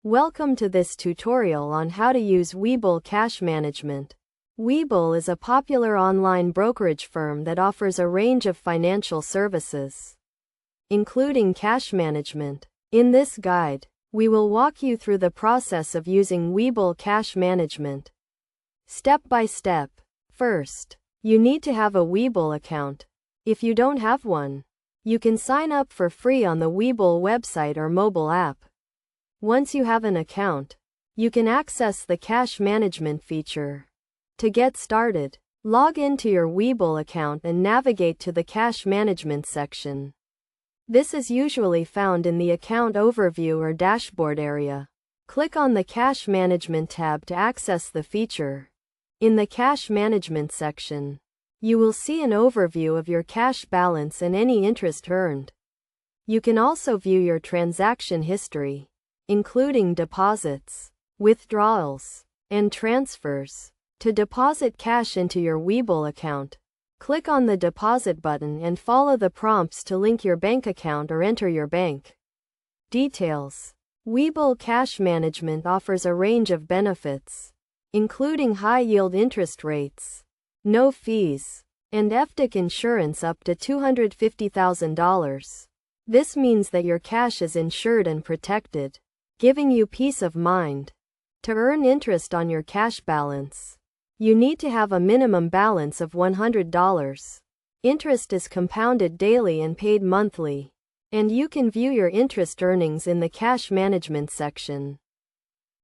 Welcome to this tutorial on how to use Webull Cash Management. Webull is a popular online brokerage firm that offers a range of financial services, including cash management. In this guide, we will walk you through the process of using Webull Cash Management, step by step. First, you need to have a Webull account. If you don't have one, you can sign up for free on the Webull website or mobile app. Once you have an account, you can access the cash management feature. To get started, log into your Webull account and navigate to the cash management section. This is usually found in the account overview or dashboard area. Click on the cash management tab to access the feature. In the cash management section, you will see an overview of your cash balance and any interest earned. You can also view your transaction history, including deposits, withdrawals, and transfers. To deposit cash into your Webull account, click on the deposit button and follow the prompts to link your bank account or enter your bank details. Webull Cash Management offers a range of benefits, including high-yield interest rates, no fees, and FDIC insurance up to $250,000. This means that your cash is insured and protected, giving you peace of mind. To earn interest on your cash balance, you need to have a minimum balance of $100. Interest is compounded daily and paid monthly, and you can view your interest earnings in the cash management section.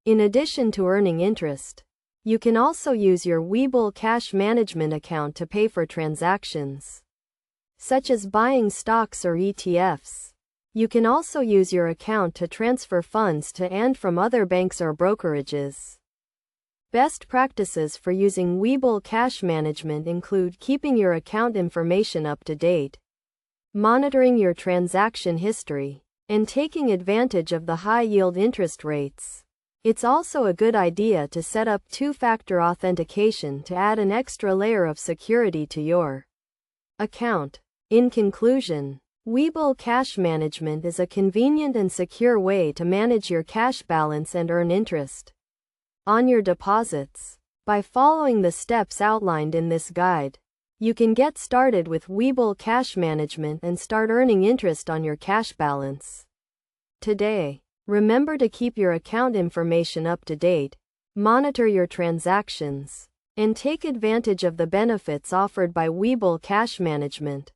In addition to earning interest, you can also use your Webull Cash Management account to pay for transactions, such as buying stocks or ETFs. You can also use your account to transfer funds to and from other banks or brokerages. Best practices for using Webull Cash Management include keeping your account information up to date, monitoring your transaction history, and taking advantage of the high-yield interest rates. It's also a good idea to set up two-factor authentication to add an extra layer of security to your account. In conclusion, Webull Cash Management is a convenient and secure way to manage your cash balance and earn interest on your deposits. By following the steps outlined in this guide, you can get started with Webull Cash Management and start earning interest on your cash balance today. Remember to keep your account information up to date, monitor your transactions, and take advantage of the benefits offered by Webull Cash Management.